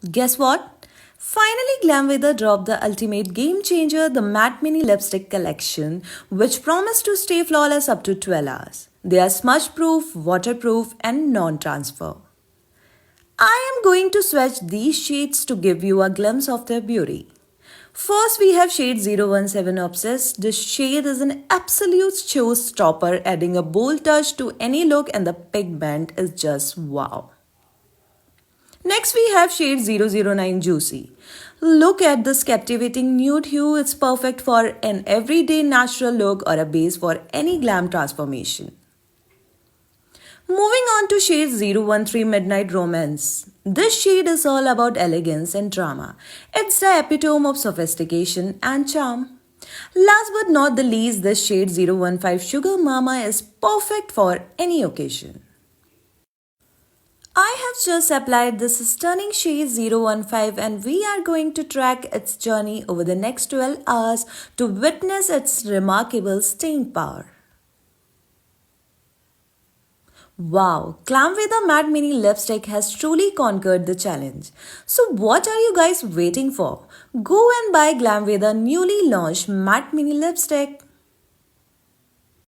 Guess what? Finally, Glamveda dropped the ultimate game changer, the Matte Mini Lipstick Collection, which promised to stay flawless up to 12 hours. They are smudge proof, waterproof, and non transfer. I am going to swatch these shades to give you a glimpse of their beauty. First, we have shade 017 Obsessed. This shade is an absolute showstopper, adding a bold touch to any look, and the pigment is just wow. Next, we have shade 009 Juicy. Look at this captivating nude hue. It's perfect for an everyday natural look or a base for any glam transformation. Moving on to shade 013 Midnight Romance. This shade is all about elegance and drama. It's the epitome of sophistication and charm. Last but not the least, this shade 015 Sugar Mama is perfect for any occasion. I have just applied this stunning shade 015 and we are going to track its journey over the next 12 hours to witness its remarkable staying power. Wow, Glamveda Matte Mini Lipstick has truly conquered the challenge. So what are you guys waiting for? Go and buy Glamveda newly launched Matte Mini Lipstick.